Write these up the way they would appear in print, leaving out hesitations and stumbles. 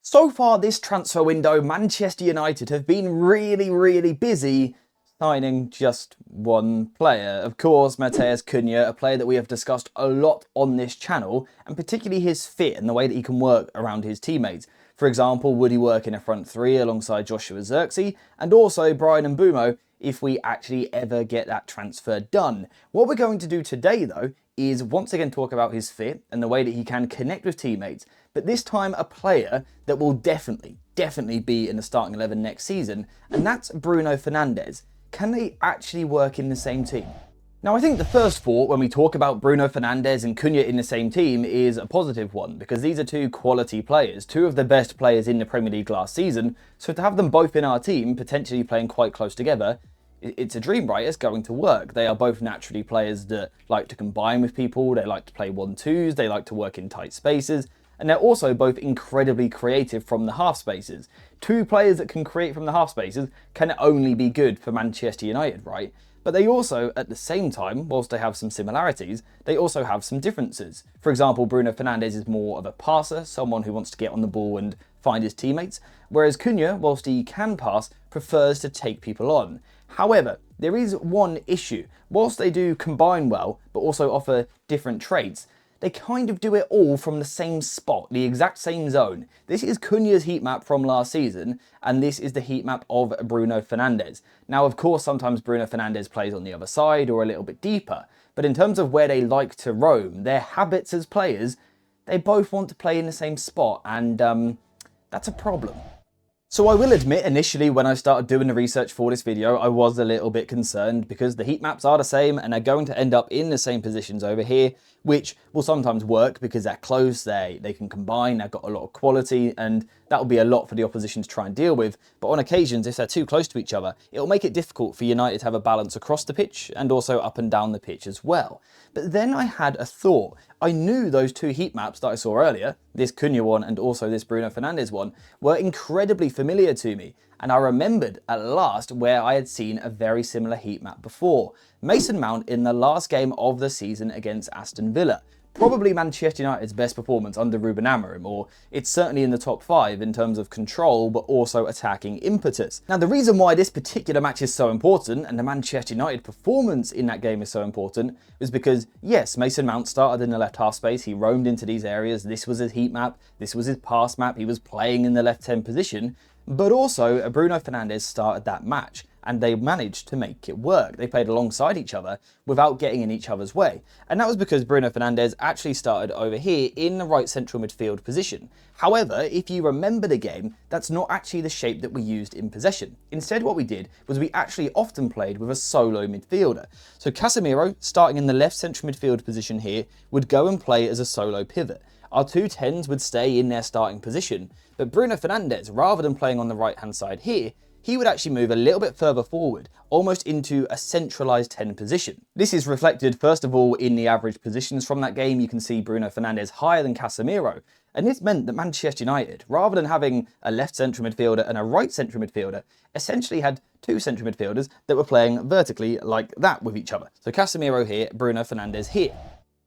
So far this transfer window, Manchester United have been really busy signing just one player. Of course, Matheus Cunha, a player that we have discussed a lot on this channel, and particularly his fit and the way that he can work around his teammates. For example, would he work in a front three alongside Joshua Zirkzee and also Bruno Mbumo if we actually ever get that transfer done? What we're going to do today, though, is once again talk about his fit and the way that he can connect with teammates, but this time a player that will definitely be in the starting 11 next season, and that's Bruno Fernandes. Can they actually work in the same team? Now, I think the first thought when we talk about Bruno Fernandes and Cunha in the same team is a positive one, because these are two quality players, two of the best players in the Premier League last season, so to have them both in our team, potentially playing quite close together, it's a dream, right? It's going to work. They are both naturally players that like to combine with people, they like to play 1-2s, they like to work in tight spaces, and they're also both incredibly creative from the half spaces. Two players that can create from the half spaces can only be good for Manchester United, right? But they also, at the same time, whilst they have some similarities, they also have some differences. For example, Bruno Fernandes is more of a passer, someone who wants to get on the ball and find his teammates, whereas Cunha, whilst he can pass, prefers to take people on. However, there is one issue. Whilst they do combine well, but also offer different traits, they kind of do it all from the same spot, the exact same zone. This is Cunha's heat map from last season, and this is the heat map of Bruno Fernandes. Now, of course, sometimes Bruno Fernandes plays on the other side or a little bit deeper, but in terms of where they like to roam, their habits as players, they both want to play in the same spot, and that's a problem. So I will admit, initially when I started doing the research for this video, I was a little bit concerned because the heat maps are the same and they're going to end up in the same positions over here, which will sometimes work because they're close, they can combine, they've got a lot of quality, and that'll be a lot for the opposition to try and deal with. But on occasions, if they're too close to each other, it'll make it difficult for United to have a balance across the pitch and also up and down the pitch as well. But then I had a thought. I knew those two heat maps that I saw earlier, this Cunha one and also this Bruno Fernandes one, were incredibly familiar to me. And I remembered at last where I had seen a very similar heat map before. Mason Mount in the last game of the season against Aston Villa. Probably Manchester United's best performance under Ruben Amorim, or it's certainly in the top 5 in terms of control, but also attacking impetus. Now, the reason why this particular match is so important, and the Manchester United performance in that game is so important, is because, yes, Mason Mount started in the left half space, he roamed into these areas, this was his heat map, this was his pass map, he was playing in the left 10 position, but also Bruno Fernandes started that match, and they managed to make it work. They played alongside each other without getting in each other's way. And that was because Bruno Fernandes actually started over here in the right central midfield position. However, if you remember the game, that's not actually the shape that we used in possession. Instead, what we did was we actually often played with a solo midfielder. So Casemiro, starting in the left central midfield position here, would go and play as a solo pivot. Our two 10s would stay in their starting position, but Bruno Fernandes, rather than playing on the right-hand side here, he would actually move a little bit further forward, almost into a centralised 10 position. This is reflected first of all in the average positions from that game. You can see Bruno Fernandes higher than Casemiro, and this meant that Manchester United, rather than having a left central midfielder and a right central midfielder, essentially had two central midfielders that were playing vertically like that with each other. So Casemiro here, Bruno Fernandes here.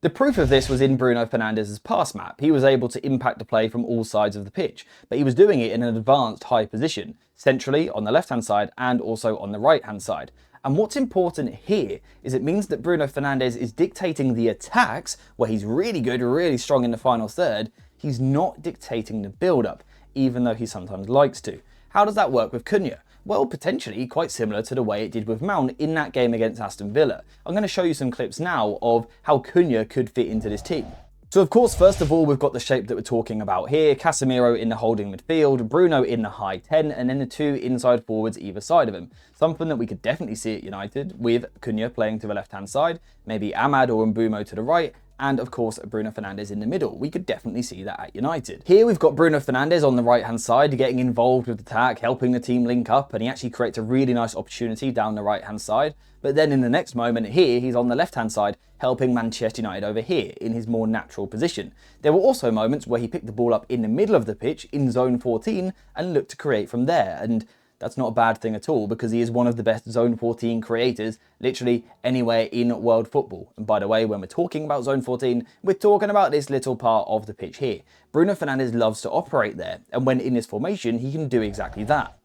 The proof of this was in Bruno Fernandes' pass map. He was able to impact the play from all sides of the pitch, but he was doing it in an advanced high position, centrally on the left-hand side and also on the right-hand side. And what's important here is it means that Bruno Fernandes is dictating the attacks, where he's really good, really strong in the final third. He's not dictating the build-up, even though he sometimes likes to. How does that work with Cunha? Well, potentially quite similar to the way it did with Mount in that game against Aston Villa. I'm going to show you some clips now of how Cunha could fit into this team. So of course, first of all, we've got the shape that we're talking about here. Casemiro in the holding midfield, Bruno in the high 10, and then the two inside forwards either side of him. Something that we could definitely see at United, with Cunha playing to the left-hand side, maybe Ahmad or Mbumo to the right, and of course Bruno Fernandes in the middle. We could definitely see that at United. Here we've got Bruno Fernandes on the right hand side getting involved with the attack, helping the team link up, and he actually creates a really nice opportunity down the right hand side. But then in the next moment here, he's on the left hand side helping Manchester United over here in his more natural position. There were also moments where he picked the ball up in the middle of the pitch in zone 14 and looked to create from there, and That's not a bad thing at all, because he is one of the best Zone 14 creators literally anywhere in world football. And by the way, when we're talking about Zone 14, we're talking about this little part of the pitch here. Bruno Fernandes loves to operate there, and when in this formation, he can do exactly that.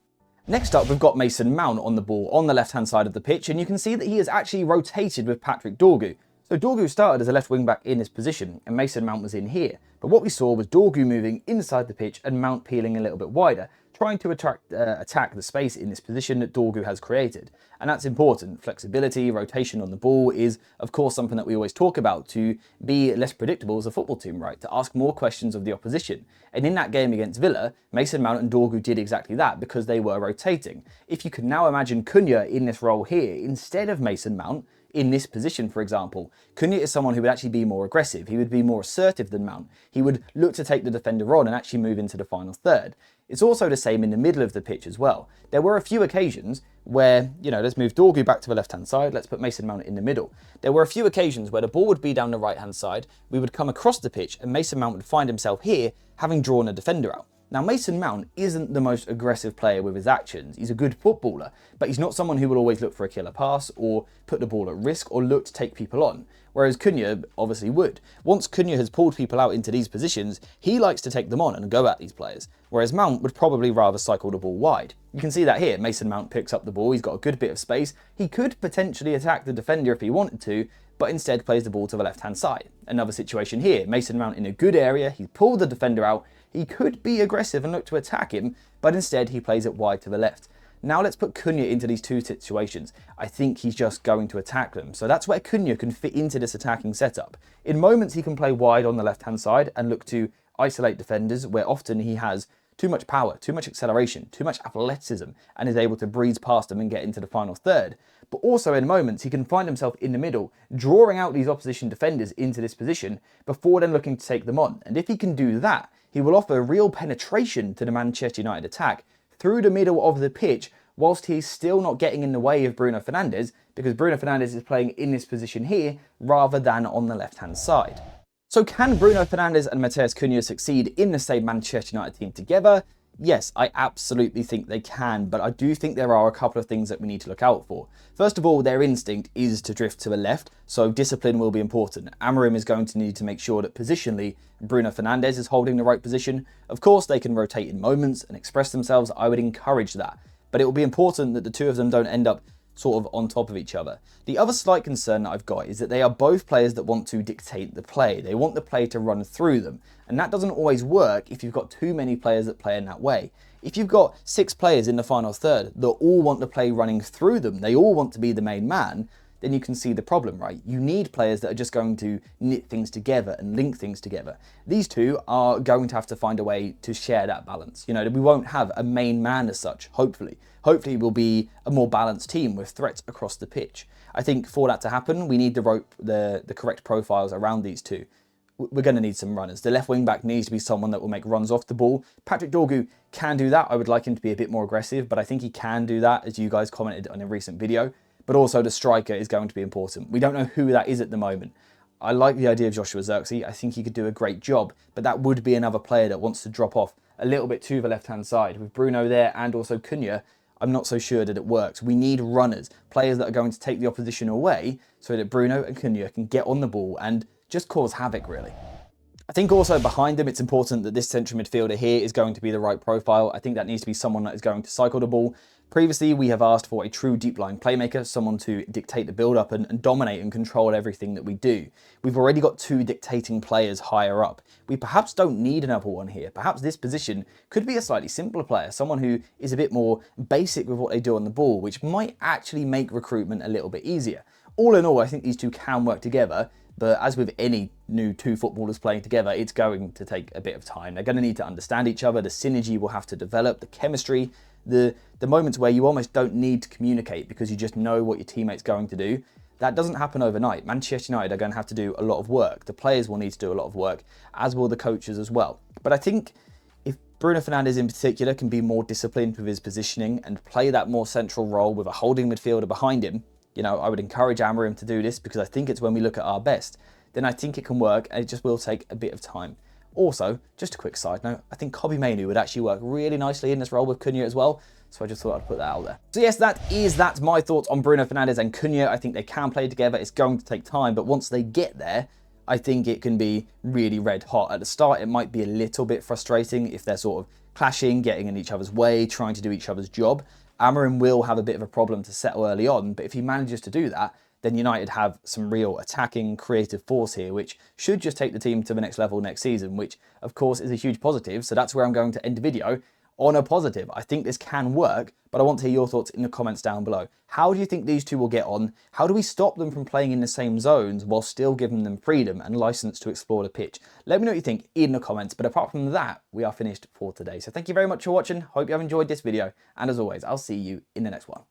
Next up, we've got Mason Mount on the ball on the left-hand side of the pitch, and you can see that he has actually rotated with Patrick Dorgu. So Dorgu started as a left wing-back in this position, and Mason Mount was in here. But what we saw was Dorgu moving inside the pitch and Mount peeling a little bit wider, trying to attack the space in this position that Dorgu has created. And that's important. Flexibility, rotation on the ball is, of course, something that we always talk about to be less predictable as a football team, right? To ask more questions of the opposition. And in that game against Villa, Mason Mount and Dorgu did exactly that because they were rotating. If you can now imagine Cunha in this role here instead of Mason Mount, in this position, for example, Cunha is someone who would actually be more aggressive. He would be more assertive than Mount. He would look to take the defender on and actually move into the final third. It's also the same in the middle of the pitch as well. There were a few occasions where, let's move Dorgu back to the left-hand side. Let's put Mason Mount in the middle. There were a few occasions where the ball would be down the right-hand side. We would come across the pitch and Mason Mount would find himself here, having drawn a defender out. Now, Mason Mount isn't the most aggressive player with his actions. He's a good footballer, but he's not someone who will always look for a killer pass or put the ball at risk or look to take people on, whereas Cunha obviously would. Once Cunha has pulled people out into these positions, he likes to take them on and go at these players, whereas Mount would probably rather cycle the ball wide. You can see that here. Mason Mount picks up the ball. He's got a good bit of space. He could potentially attack the defender if he wanted to, but instead plays the ball to the left-hand side. Another situation here. Mason Mount in a good area. He's pulled the defender out. He could be aggressive and look to attack him, but instead he plays it wide to the left. Now let's put Cunha into these two situations. I think he's just going to attack them. So that's where Cunha can fit into this attacking setup. In moments he can play wide on the left-hand side and look to isolate defenders, where often he has too much power, too much acceleration, too much athleticism, and is able to breeze past them and get into the final third. But also in moments he can find himself in the middle, drawing out these opposition defenders into this position before then looking to take them on. And if he can do that, he will offer real penetration to the Manchester United attack through the middle of the pitch, whilst he's still not getting in the way of Bruno Fernandes, because Bruno Fernandes is playing in this position here rather than on the left-hand side. So can Bruno Fernandes and Matheus Cunha succeed in the same Manchester United team together? Yes, I absolutely think they can, but I do think there are a couple of things that we need to look out for. First of all, their instinct is to drift to the left, so discipline will be important. Amorim is going to need to make sure that positionally, Bruno Fernandes is holding the right position. Of course, they can rotate in moments and express themselves. I would encourage that. But it will be important that the two of them don't end up sort of on top of each other. The other slight concern that I've got is that they are both players that want to dictate the play. They want the play to run through them. And that doesn't always work if you've got too many players that play in that way. If you've got 6 players in the final third that all want the play running through them, they all want to be the main man, then you can see the problem, right? You need players that are just going to knit things together and link things together. These two are going to have to find a way to share that balance. We won't have a main man as such, hopefully. Hopefully we'll be a more balanced team with threats across the pitch. I think for that to happen, we need the correct profiles around these two. We're going to need some runners. The left wing back needs to be someone that will make runs off the ball. Patrick Dorgu can do that. I would like him to be a bit more aggressive, but I think he can do that, as you guys commented on a recent video. But also the striker is going to be important. We don't know who that is at the moment. I like the idea of Joshua Zirkzee. I think he could do a great job, but that would be another player that wants to drop off a little bit to the left-hand side. With Bruno there and also Cunha, I'm not so sure that it works. We need runners, players that are going to take the opposition away so that Bruno and Cunha can get on the ball and just cause havoc, really. I think also behind them, it's important that this central midfielder here is going to be the right profile. I think that needs to be someone that is going to cycle the ball. Previously, we have asked for a true deep line playmaker, someone to dictate the build-up and dominate and control everything that we do. We've already got 2 dictating players higher up. We perhaps don't need another one here. Perhaps this position could be a slightly simpler player, someone who is a bit more basic with what they do on the ball, which might actually make recruitment a little bit easier. All in all, I think these two can work together, but as with any new 2 footballers playing together, it's going to take a bit of time. They're going to need to understand each other. The synergy will have to develop, the chemistry, the moments where you almost don't need to communicate because you just know what your teammate's going to do. That doesn't happen overnight. Manchester United are going to have to do a lot of work. The players will need to do a lot of work, as will the coaches as well. But I think if Bruno Fernandes in particular can be more disciplined with his positioning and play that more central role with a holding midfielder behind him, I would encourage Amorim to do this because I think it's when we look at our best, then I think it can work and it just will take a bit of time. Also, just a quick side note, I think Kobbie Mainoo would actually work really nicely in this role with Cunha as well. So I just thought I'd put that out there. So yes, that's my thoughts on Bruno Fernandes and Cunha. I think they can play together. It's going to take time, but once they get there, I think it can be really red hot. At the start, it might be a little bit frustrating if they're sort of clashing, getting in each other's way, trying to do each other's job. Amorim will have a bit of a problem to settle early on, but if he manages to do that, then United have some real attacking, creative force here, which should just take the team to the next level next season, which of course is a huge positive. So that's where I'm going to end the video, on a positive. I think this can work, but I want to hear your thoughts in the comments down below. How do you think these two will get on? How do we stop them from playing in the same zones while still giving them freedom and license to explore the pitch? Let me know what you think in the comments, but apart from that, we are finished for today. So thank you very much for watching. Hope you have enjoyed this video, and as always, I'll see you in the next one.